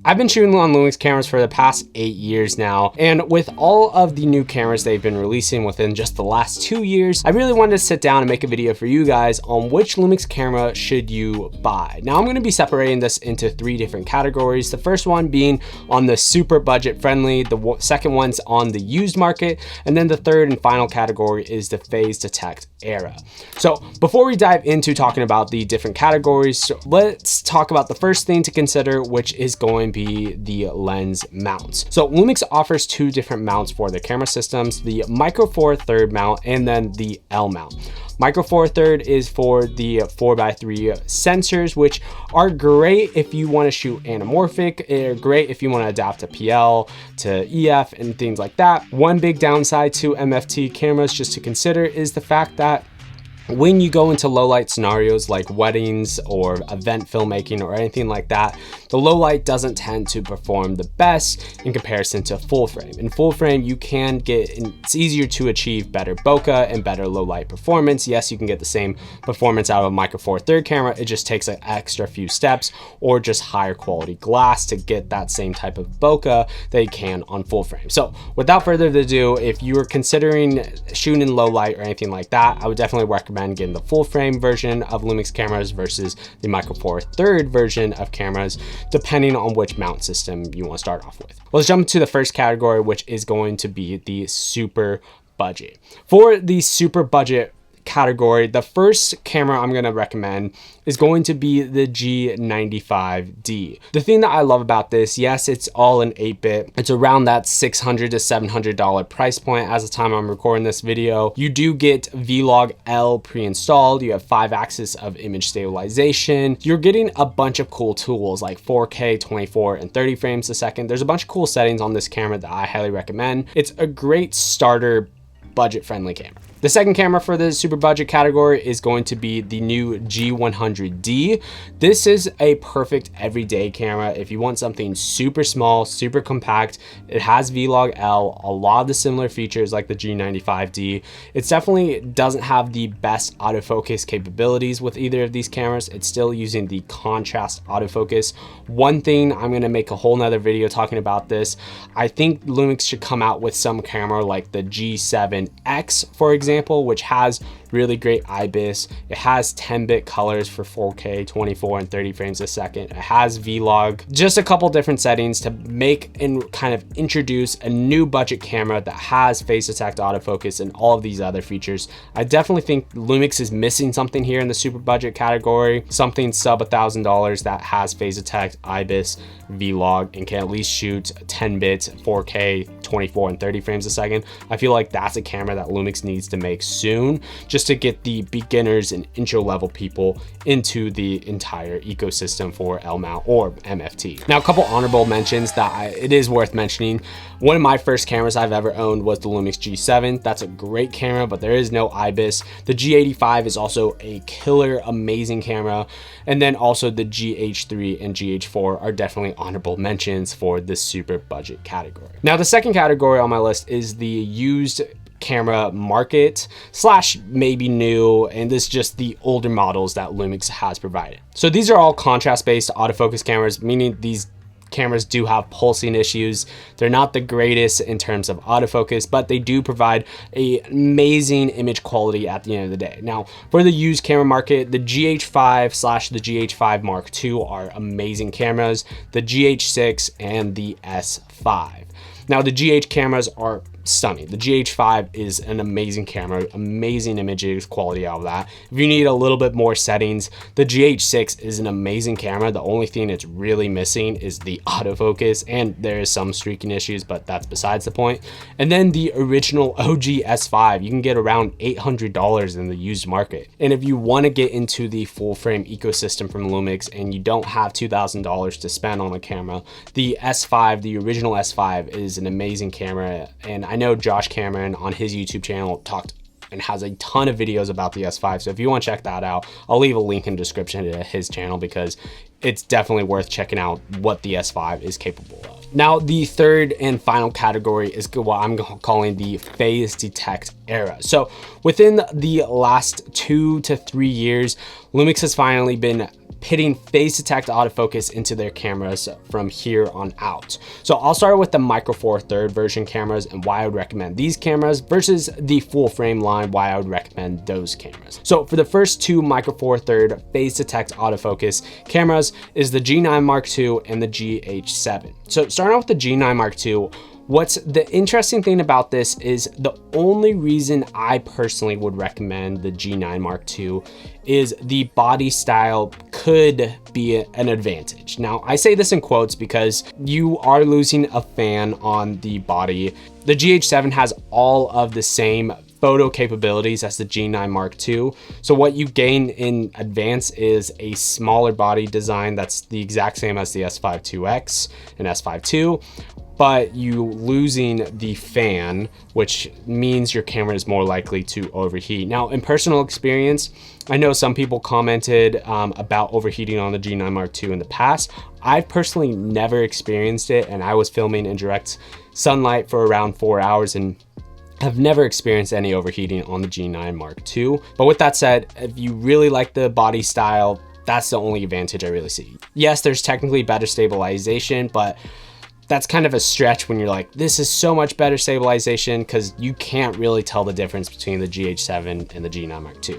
I've been shooting on Lumix cameras for the past 8 years now, and with all of the new cameras they've been releasing within just the last 2 years, I really wanted to sit down and make a video for you guys on which Lumix camera should you buy. Now I'm going to be separating this into 3 different categories. The first one being on the super budget friendly, the second one's on the used market, and then the third and final category is the phase detect era. So before we dive into talking about the different categories, let's talk about the first thing to consider, which is going to be the lens mounts. So Lumix offers 2 different mounts for their camera systems, the Micro Four Third mount and then the L mount. Micro Four Third is for the 4x3 sensors, which are great if you want to shoot anamorphic. They're great if you want to adapt to PL, to EF, and things like that. One big downside to MFT cameras just to consider is the fact that when you go into low light scenarios like weddings or event filmmaking or anything like that, the low light doesn't tend to perform the best in comparison to full frame. In full frame, you can it's easier to achieve better bokeh and better low light performance. Yes, you can get the same performance out of a Micro Four Third camera. It just takes an extra few steps or just higher quality glass to get that same type of bokeh that you can on full frame. So without further ado, if you are considering shooting in low light or anything like that, I would definitely recommend getting the full frame version of Lumix cameras versus the Micro Four Third version of cameras, depending on which mount system you want to start off with. Let's jump to the first category, which is going to be the super budget. For the super budget category, the first camera I'm going to recommend is going to be the G95D. The thing that I love about this, yes, it's all in 8-bit. It's around that $600 to $700 price point as the time I'm recording this video. You do get Vlog L pre-installed. You have 5-axis of image stabilization. You're getting a bunch of cool tools like 4K, 24, and 30 frames a second. There's a bunch of cool settings on this camera that I highly recommend. It's a great starter budget-friendly camera. The second camera for the super budget category is going to be the new G100D. This is a perfect everyday camera. If you want something super small, super compact, it has Vlog L, a lot of the similar features like the G95D. It definitely doesn't have the best autofocus capabilities with either of these cameras. It's still using the contrast autofocus. One thing, I'm gonna make a whole nother video talking about this. I think Lumix should come out with some camera like the G7X, for example, which has really great IBIS. It has 10-bit colors for 4K, 24, and 30 frames a second. It has Vlog, just a couple different settings to make and kind of introduce a new budget camera that has phase detect autofocus and all of these other features. I definitely think Lumix is missing something here in the super budget category, something sub $1,000 that has phase detect, IBIS, Vlog, and can at least shoot 10-bit, 4K, 24, and 30 frames a second. I feel like that's a camera that Lumix needs to make soon, just to get the beginners and intro level people into the entire ecosystem for L mount or MFT. Now, a couple honorable mentions that it is worth mentioning. One of my first cameras I've ever owned was the Lumix G7. That's a great camera, but there is no IBIS. The G85 is also a killer, amazing camera. And then also the GH3 and GH4 are definitely honorable mentions for this super budget category. Now, the second category on my list is the used camera market / maybe new, and this is just the older models that Lumix has provided. So these are all contrast based autofocus cameras, meaning these cameras do have pulsing issues. They're not the greatest in terms of autofocus, but they do provide an amazing image quality at the end of the day. Now, for the used camera market, the GH5 / the GH5 Mark II are amazing cameras, the GH6 and the S5. Now, the GH cameras are stunning. The GH5 is an amazing camera, amazing images quality out of that. If you need a little bit more settings, the GH6 is an amazing camera. The only thing it's really missing is the autofocus, and there is some streaking issues, but that's besides the point. And then the original OG S5, you can get around $800 in the used market. And if you want to get into the full frame ecosystem from Lumix and you don't have $2,000 to spend on a camera, the S5, the original S5 is an amazing camera. And I know Josh Cameron on his YouTube channel talked and has a ton of videos about the S5. So if you want to check that out, I'll leave a link in the description to his channel because it's definitely worth checking out what the S5 is capable of. Now, the third and final category is what I'm calling the phase detect era. So within the last 2 to 3 years, Lumix has finally been pitting phase detect autofocus into their cameras from here on out. So I'll start with the Micro Four Third version cameras and why I would recommend these cameras versus the full frame line, why I would recommend those cameras. So for the first two Micro Four Third phase detect autofocus cameras is the G9 Mark II and the GH7. So starting out with the G9 Mark II, what's the interesting thing about this is the only reason I personally would recommend the G9 Mark II is the body style could be an advantage. Now, I say this in quotes because you are losing a fan on the body. The GH7 has all of the same photo capabilities as the G9 Mark II. So what you gain in advance is a smaller body design that's the exact same as the S5 IIX and S5 II, but you losing the fan, which means your camera is more likely to overheat. Now, in personal experience, I know some people commented about overheating on the G9 Mark II in the past. I've personally never experienced it, and I was filming in direct sunlight for around 4 hours and have never experienced any overheating on the G9 Mark II. But with that said, if you really like the body style, that's the only advantage I really see. Yes, there's technically better stabilization, but that's kind of a stretch when you're like, this is so much better stabilization, because you can't really tell the difference between the GH7 and the G9 Mark II.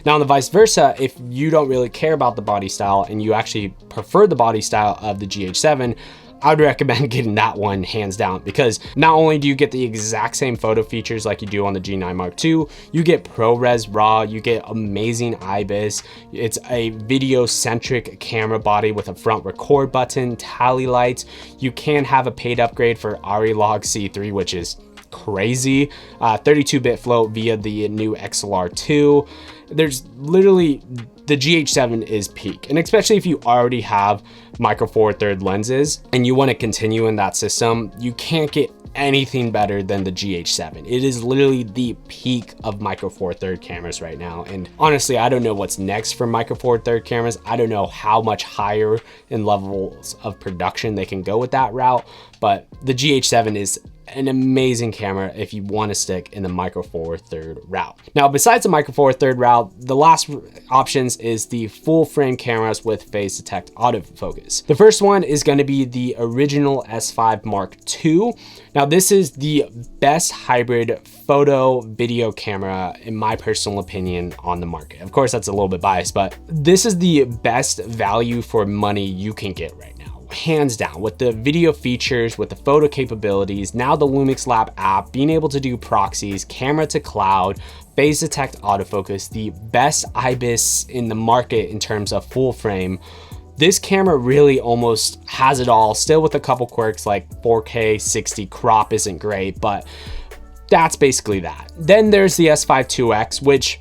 Now, on the vice versa, if you don't really care about the body style and you actually prefer the body style of the GH7, I would recommend getting that one hands down, because not only do you get the exact same photo features like you do on the G9 Mark II, you get ProRes RAW, you get amazing IBIS, it's a video-centric camera body with a front record button, tally lights. You can have a paid upgrade for ARRI Log C3, which is crazy, 32-bit float via the new XLR2. There's literally, the GH7 is peak, and especially if you already have Micro Four Third lenses and you want to continue in that system, you can't get anything better than the GH7. It is literally the peak of Micro Four Third cameras right now, and honestly, I don't know what's next for Micro Four Third cameras. I don't know how much higher in levels of production they can go with that route, but the GH7 is an amazing camera if you want to stick in the Micro Four Third route. Now, besides the Micro Four Third route, the last options is the full frame cameras with phase detect autofocus. The first one is going to be the original S5 Mark II. Now, this is the best hybrid photo video camera, in my personal opinion, on the market. Of course, that's a little bit biased, but this is the best value for money you can get right now, hands down, with the video features, with the photo capabilities, now the Lumix Lab app, being able to do proxies, camera to cloud, phase detect autofocus, the best IBIS in the market in terms of full frame. This camera really almost has it all, still with a couple quirks like 4K 60 crop isn't great, but that's basically that. Then there's the S5 IIX, which,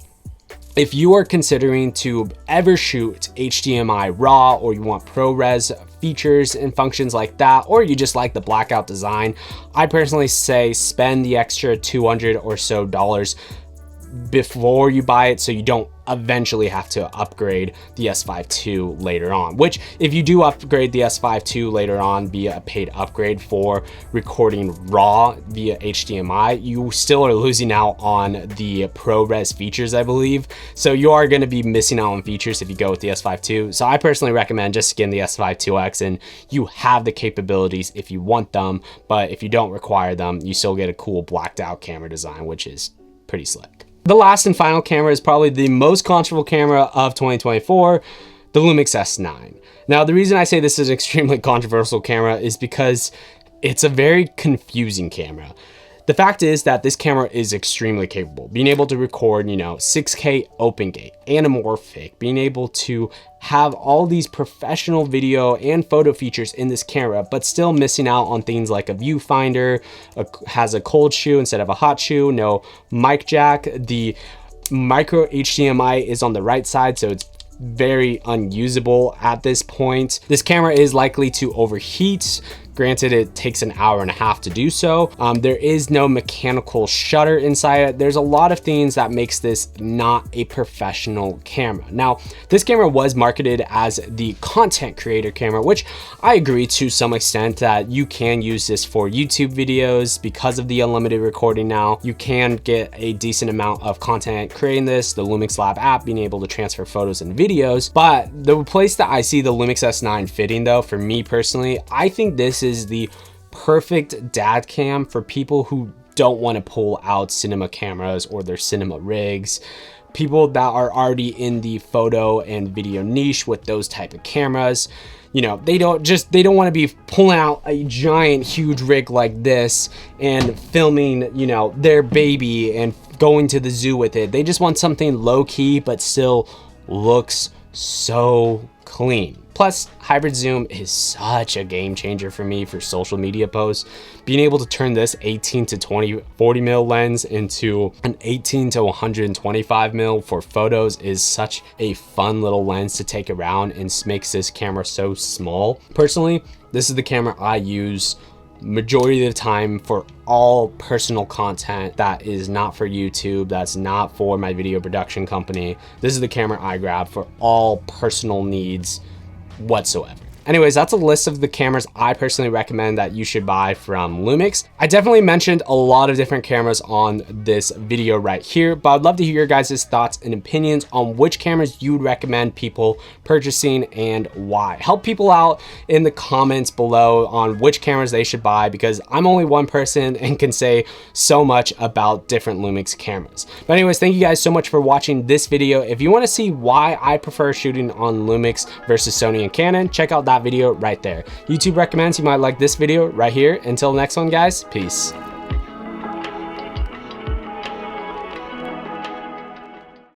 if you are considering to ever shoot HDMI RAW, or you want ProRes features and functions like that, or you just like the blackout design, I personally say spend the extra $200 or so before you buy it, so you don't eventually have to upgrade the S5 II later on, which if you do upgrade the S5 II later on via a paid upgrade for recording RAW via HDMI, you still are losing out on the ProRes features, I believe. So you are going to be missing out on features if you go with the S5 II. So I personally recommend just getting the S5 IIX, and you have the capabilities if you want them, but if you don't require them, you still get a cool blacked out camera design, which is pretty slick. The last and final camera is probably the most controversial camera of 2024, the Lumix S9. Now, the reason I say this is an extremely controversial camera is because it's a very confusing camera. The fact is that this camera is extremely capable, being able to record, 6K open gate, anamorphic, being able to have all these professional video and photo features in this camera, but still missing out on things like a viewfinder, has a cold shoe instead of a hot shoe, no mic jack, the micro HDMI is on the right side, so it's very unusable at this point. This camera is likely to overheat Granted, it takes an hour and a half to do so. There is no mechanical shutter inside it. There's a lot of things that makes this not a professional camera. Now, this camera was marketed as the content creator camera, which I agree to some extent that you can use this for YouTube videos because of the unlimited recording. Now you can get a decent amount of content creating this, the Lumix Lab app being able to transfer photos and videos. But the place that I see the Lumix S9 fitting though, for me personally, I think this is the perfect dad cam for people who don't want to pull out cinema cameras or their cinema rigs. People that are already in the photo and video niche with those type of cameras. You know, they don't want to be pulling out a giant huge rig like this and filming, you know, their baby and going to the zoo with it. They just want something low key but still looks so clean. Plus, hybrid zoom is such a game changer for me for social media posts. Being able to turn this 18 to 40 mil lens into an 18 to 125 mil for photos is such a fun little lens to take around and makes this camera so small. Personally, this is the camera I use majority of the time for all personal content that is not for YouTube, that's not for my video production company. This is the camera I grab for all personal needs whatsoever. Anyways, that's a list of the cameras I personally recommend that you should buy from Lumix. I definitely mentioned a lot of different cameras on this video right here, but I'd love to hear your guys' thoughts and opinions on which cameras you would recommend people purchasing and why. Help people out in the comments below on which cameras they should buy, because I'm only one person and can say so much about different Lumix cameras. But anyways, thank you guys so much for watching this video. If you want to see why I prefer shooting on Lumix versus Sony and Canon, check out that video right there. YouTube recommends you might like this video right here. Until next one, guys, peace.